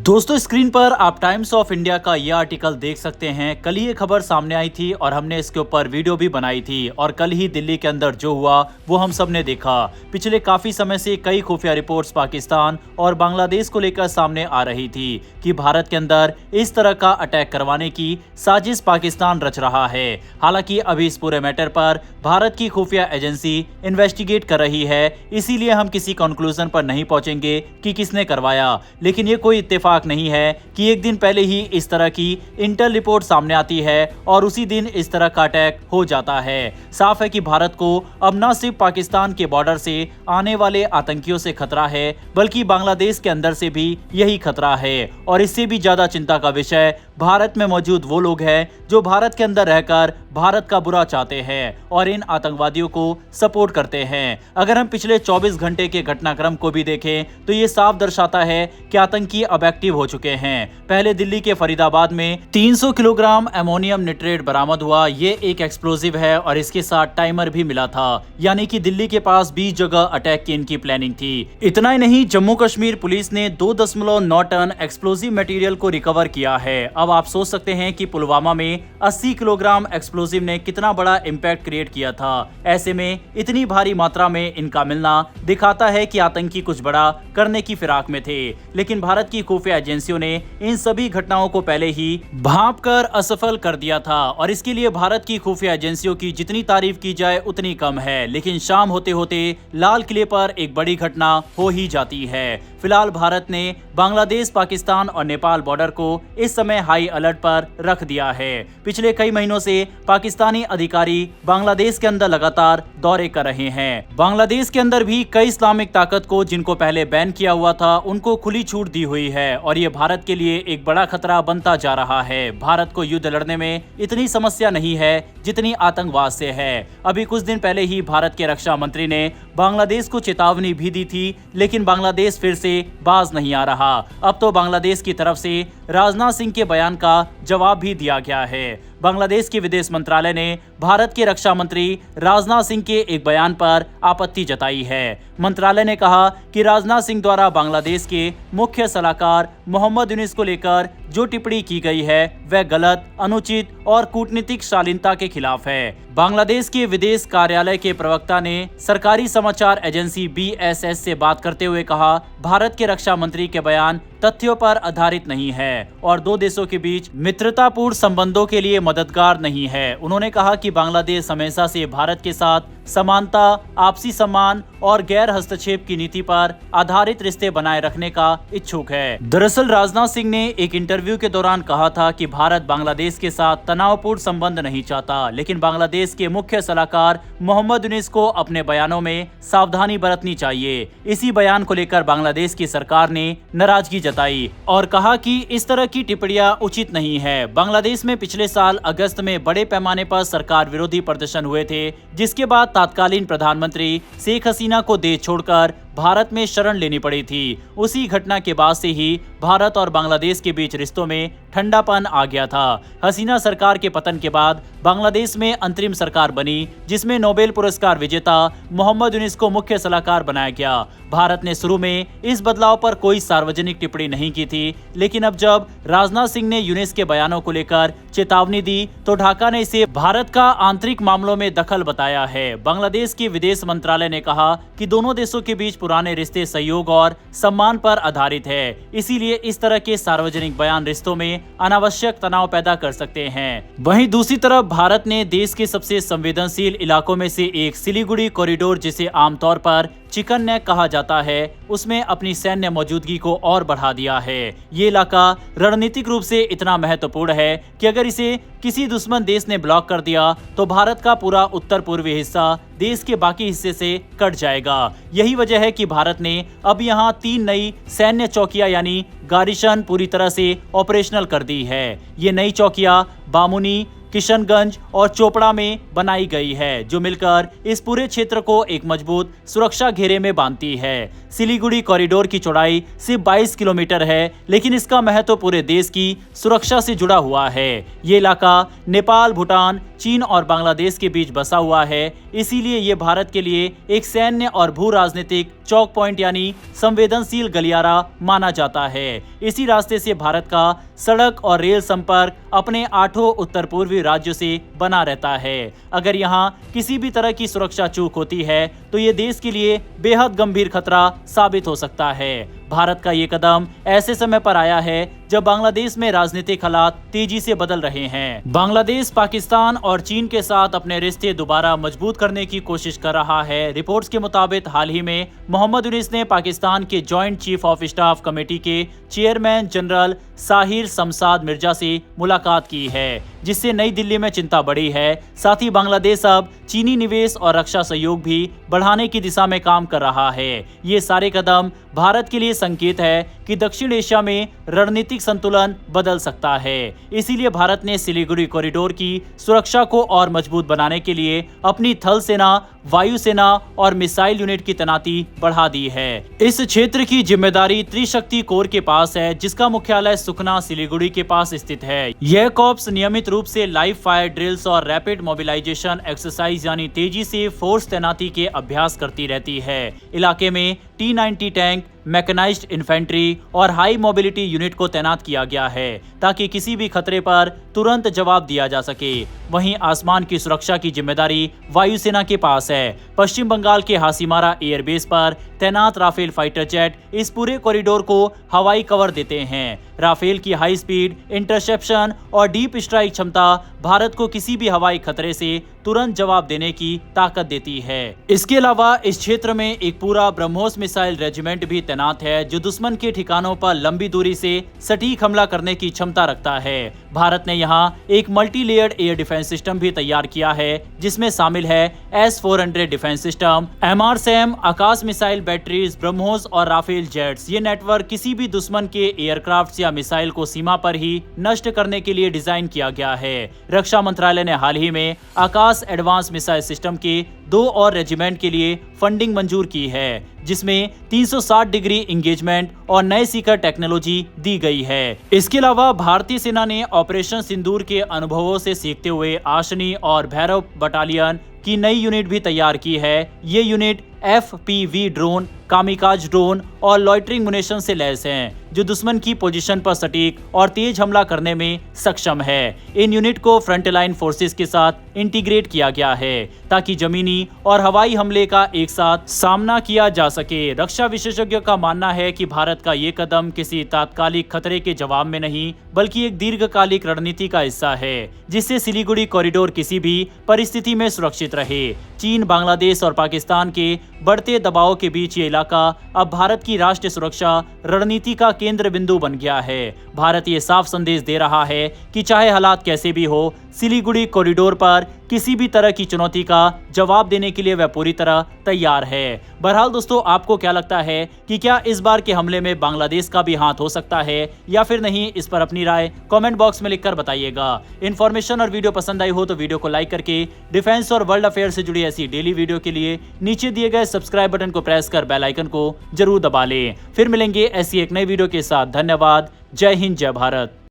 दोस्तों, स्क्रीन पर आप टाइम्स ऑफ इंडिया का यह आर्टिकल देख सकते हैं। कल ही ये खबर सामने आई थी और हमने इसके ऊपर वीडियो भी बनाई थी और कल ही दिल्ली के अंदर जो हुआ वो हम सब ने देखा। पिछले काफी समय से कई खुफिया रिपोर्ट्स पाकिस्तान और बांग्लादेश को लेकर सामने आ रही थी कि भारत के अंदर इस तरह का अटैक करवाने की साजिश पाकिस्तान रच रहा है। हालांकि अभी इस पूरे मैटर पर भारत की खुफिया एजेंसी इन्वेस्टिगेट कर रही है, इसीलिए हम किसी कंक्लूजन पर नहीं पहुंचेंगे कि किसने करवाया। लेकिन ये कोई इत्तेफाक नहीं है कि एक दिन पहले ही इस तरह की इंटेल रिपोर्ट सामने आती है और उसी दिन इस तरह का अटैक हो जाता है। साफ है कि भारत को अब न सिर्फ पाकिस्तान के बॉर्डर से आने वाले आतंकियों से खतरा है, बल्कि बांग्लादेश के अंदर से भी यही खतरा है। और इससे भी ज्यादा चिंता का विषय भारत में मौजूद वो लोग हैं जो भारत के अंदर रहकर भारत का बुरा चाहते हैं और इन आतंकवादियों को सपोर्ट करते हैं। अगर हम पिछले 24 घंटे के घटनाक्रम को भी देखें तो ये साफ दर्शाता है कि आतंकी अब एक्टिव हो चुके हैं। पहले दिल्ली के फरीदाबाद में 300 किलोग्राम अमोनियम निट्रेट बरामद हुआ। ये एक एक्सप्लोजिव है और इसके साथ टाइमर भी मिला था, यानी कि दिल्ली के पास 20 जगह अटैक की इनकी प्लानिंग थी। इतना ही नहीं, जम्मू कश्मीर पुलिस ने 2.9 टन एक्सप्लोजिव मटेरियल को रिकवर किया है। अब आप सोच सकते हैं कि पुलवामा में 80 किलोग्राम एक्सप्लोजिव ने कितना बड़ा इंपैक्ट क्रिएट किया था। ऐसे में इतनी भारी मात्रा में इनका मिलना दिखाता है कि आतंकी कुछ बड़ा करने की फिराक में थे। लेकिन भारत की खुफिया एजेंसियों ने इन सभी घटनाओं को पहले ही भांप कर असफल कर दिया था और इसके लिए भारत की खुफिया एजेंसियों की जितनी तारीफ की जाए उतनी कम है। लेकिन शाम होते होते लाल किले पर एक बड़ी घटना हो ही जाती है। फिलहाल भारत ने बांग्लादेश, पाकिस्तान और नेपाल बॉर्डर को इस समय हाई अलर्ट पर रख दिया है। पिछले कई महीनों से पाकिस्तानी अधिकारी बांग्लादेश के अंदर लगातार दौरे कर रहे हैं। बांग्लादेश के अंदर भी कई इस्लामिक ताकत को, जिनको पहले बैन किया हुआ था, उनको खुली छूट दी हुई है और ये भारत के लिए एक बड़ा खतरा बनता जा रहा है। भारत को युद्ध लड़ने में इतनी समस्या नहीं है जितनी आतंकवाद से है। अभी कुछ दिन पहले ही भारत के रक्षा मंत्री ने बांग्लादेश को चेतावनी भी दी थी, लेकिन बांग्लादेश फिर से बाज नहीं आ रहा। अब तो बांग्लादेश की तरफ से राजनाथ सिंह के बयान का जवाब भी दिया गया है। बांग्लादेश के विदेश मंत्रालय ने भारत के रक्षा मंत्री राजनाथ सिंह के एक बयान पर आपत्ति जताई है। मंत्रालय ने कहा कि राजनाथ सिंह द्वारा बांग्लादेश के मुख्य सलाहकार मोहम्मद यूनिस को लेकर जो टिप्पणी की गई है वह गलत, अनुचित और कूटनीतिक शालीनता के खिलाफ है। बांग्लादेश के विदेश कार्यालय के प्रवक्ता ने सरकारी समाचार एजेंसी BSS से बात करते हुए कहा, भारत के रक्षा मंत्री के बयान तथ्यों पर आधारित नहीं है और दो देशों के बीच मित्रतापूर्ण संबंधों के लिए मददगार नहीं है। उन्होंने कहा कि बांग्लादेश हमेशा से भारत के साथ समानता, आपसी सम्मान और गैर हस्तक्षेप की नीति पर आधारित रिश्ते बनाए रखने का इच्छुक है। दरअसल राजनाथ सिंह ने एक इंटरव्यू के दौरान कहा था कि भारत बांग्लादेश के साथ तनावपूर्ण संबंध नहीं चाहता, लेकिन बांग्लादेश के मुख्य सलाहकार मोहम्मद यूनिस को अपने बयानों में सावधानी बरतनी चाहिए। इसी बयान को लेकर बांग्लादेश की सरकार ने नाराजगी जताई और कहा कि इस तरह की टिप्पणियां उचित नहीं है। बांग्लादेश में पिछले साल अगस्त में बड़े पैमाने पर सरकार विरोधी प्रदर्शन हुए थे, जिसके बाद तत्कालीन प्रधानमंत्री शेख हसीना को देश छोड़कर भारत में शरण लेनी पड़ी थी। उसी घटना के बाद से ही भारत और बांग्लादेश के बीच रिश्तों में ठंडापन आ गया था। हसीना सरकार के पतन के बाद बांग्लादेश में अंतरिम सरकार बनी, जिसमें नोबेल पुरस्कार विजेता मोहम्मद यूनिस को मुख्य सलाहकार बनाया गया। भारत ने शुरू में इस बदलाव पर कोई सार्वजनिक टिप्पणी नहीं की थी, लेकिन अब जब राजनाथ सिंह ने यूनिस के बयानों को लेकर चेतावनी दी तो ढाका ने इसे भारत का आंतरिक मामलों में दखल बताया है। बांग्लादेश के विदेश मंत्रालय ने कहा कि दोनों देशों के बीच पुराने रिश्ते सहयोग और सम्मान पर आधारित है, इसीलिए इस तरह के सार्वजनिक बयान रिश्तों में अनावश्यक तनाव पैदा कर सकते हैं। वहीं दूसरी तरफ भारत ने देश के सबसे संवेदनशील इलाकों में से एक सिलीगुड़ी कॉरिडोर, जिसे आमतौर पर चिकन नेक कहा जाता है, उसमें अपनी सैन्य मौजूदगी को और बढ़ा दिया है। ये इलाका रणनीतिक रूप से इतना महत्वपूर्ण है कि अगर इसे किसी दुश्मन देश ने ब्लॉक कर दिया तो भारत का पूरा उत्तर पूर्वी हिस्सा देश के बाकी हिस्से से कट जाएगा। यही वजह है कि भारत ने अब यहाँ 3 नई सैन्य चौकियां यानी गारिशन पूरी तरह से ऑपरेशनल कर दी है। ये नई चौकियां बामुनी, किशनगंज और चोपड़ा में बनाई गई है, जो मिलकर इस पूरे क्षेत्र को एक मजबूत सुरक्षा घेरे में बांधती है। सिलीगुड़ी कॉरिडोर की चौड़ाई सिर्फ 22 किलोमीटर है, लेकिन इसका महत्व पूरे देश की सुरक्षा से जुड़ा हुआ है। ये इलाका नेपाल, भूटान, चीन और बांग्लादेश के बीच बसा हुआ है, इसीलिए ये भारत के लिए एक सैन्य और भू राजनीतिक चौक पॉइंट यानी संवेदनशील गलियारा माना जाता है। इसी रास्ते से भारत का सड़क और रेल संपर्क अपने 8 उत्तर पूर्वी राज्यों से बना रहता है। अगर यहाँ किसी भी तरह की सुरक्षा चूक होती है तो ये देश के लिए बेहद गंभीर खतरा साबित हो सकता है। भारत का ये कदम ऐसे समय पर आया है जब बांग्लादेश में राजनीतिक हालात तेजी से बदल रहे हैं। बांग्लादेश पाकिस्तान और चीन के साथ अपने रिश्ते दोबारा मजबूत करने की कोशिश कर रहा है। रिपोर्ट्स के मुताबिक हाल ही में मोहम्मद यूनिस ने पाकिस्तान के joint chief of staff committee के चेयरमैन जनरल साहिर शमशाद मिर्जा से मुलाकात की है, जिससे नई दिल्ली में चिंता बढ़ी है। साथ ही बांग्लादेश अब चीनी निवेश और रक्षा सहयोग भी बढ़ाने की दिशा में काम कर रहा है। ये सारे कदम भारत के लिए संकेत है कि दक्षिण एशिया में रणनीतिक संतुलन बदल सकता है। इसीलिए भारत ने सिलीगुड़ी कॉरिडोर की सुरक्षा को और मजबूत बनाने के लिए अपनी थल सेना, वायुसेना और मिसाइल यूनिट की तैनाती बढ़ा दी है। इस क्षेत्र की जिम्मेदारी त्रिशक्ति कोर के पास है, जिसका मुख्यालय सुखना सिलीगुड़ी के पास स्थित है। यह कॉर्प्स नियमित रूप से लाइव फायर ड्रिल्स और रैपिड मोबिलाइजेशन एक्सरसाइज यानी तेजी से फोर्स तैनाती के अभ्यास करती रहती है। इलाके में T-90 टैंक, मैकेनाइज्ड इन्फेंट्री और हाई मोबिलिटी यूनिट को तैनात किया गया है, ताकि किसी भी खतरे पर तुरंत जवाब दिया जा सके। वहीं आसमान की सुरक्षा की जिम्मेदारी वायुसेना के पास है। पश्चिम बंगाल के हासीमारा एयरबेस पर तैनात राफेल फाइटर जेट इस पूरे कॉरिडोर को हवाई कवर देते हैं। राफेल की हाई स्पीड, इंटरसेप्शन और डीप स्ट्राइक क्षमता भारत को किसी भी हवाई खतरे से तुरंत जवाब देने की ताकत देती है। इसके अलावा इस क्षेत्र में एक पूरा ब्रह्मोस मिसाइल रेजिमेंट भी तैनात है, जो दुश्मन के ठिकानों पर लंबी दूरी से सटीक हमला करने की क्षमता रखता है। भारत ने यहाँ एक multi layered air defence system भी तैयार किया है, जिसमें शामिल है S-400 डिफेंस सिस्टम, MRSAM, आकाश मिसाइल बैटरीज, ब्रह्मोस और राफेल जेट्स। ये नेटवर्क किसी भी दुश्मन के एयरक्राफ्ट या मिसाइल को सीमा पर ही नष्ट करने के लिए डिजाइन किया गया है। रक्षा मंत्रालय ने हाल ही में आकाश एडवांस मिसाइल सिस्टम के 2 और रेजिमेंट के लिए फंडिंग मंजूर की है, जिसमें 360 डिग्री इंगेजमेंट और नए सीकर टेक्नोलॉजी दी गई है। इसके अलावा भारतीय सेना ने ऑपरेशन सिंदूर के अनुभवों से सीखते हुए आशनी और भैरव बटालियन की नई यूनिट भी तैयार की है। ये यूनिट FPV ड्रोन, कामिकाज ड्रोन और लॉइटरिंग मुनेशन से लैस हैं, जो दुश्मन की पोजीशन पर सटीक और तेज हमला करने में सक्षम है। इन यूनिट को फ्रंटलाइन फोर्सेस के साथ इंटीग्रेट किया गया है, ताकि जमीनी और हवाई हमले का एक साथ सामना किया जा सके। रक्षा विशेषज्ञों का मानना है कि भारत का ये कदम किसी तात्कालिक खतरे के जवाब में नहीं, बल्कि एक दीर्घकालिक रणनीति का हिस्सा है, जिससे सिलीगुड़ी कॉरिडोर किसी भी परिस्थिति में सुरक्षित रहे। चीन, बांग्लादेश और पाकिस्तान के बढ़ते दबाव के बीच ये इलाका अब भारत की राष्ट्रीय सुरक्षा रणनीति का केंद्र बिंदु बन गया है। भारत ये साफ संदेश दे रहा है कि चाहे हालात कैसे भी हो, सिलीगुड़ी कॉरिडोर पर किसी भी तरह की चुनौती का जवाब देने के लिए वह पूरी तरह तैयार है। बहरहाल दोस्तों, आपको क्या लगता है कि क्या इस बार के हमले में बांग्लादेश का भी हाथ हो सकता है या फिर नहीं? इस पर अपनी राय कमेंट बॉक्स में लिखकर बताइएगा। इन्फॉर्मेशन और वीडियो पसंद आई हो तो वीडियो को लाइक करके डिफेंस और वर्ल्ड अफेयर से जुड़ी ऐसी डेली वीडियो के लिए नीचे दिए गए सब्सक्राइब बटन को प्रेस कर बेल आइकन को जरूर दबा लें। फिर मिलेंगे ऐसी एक नई वीडियो के साथ। धन्यवाद। जय हिंद, जय भारत।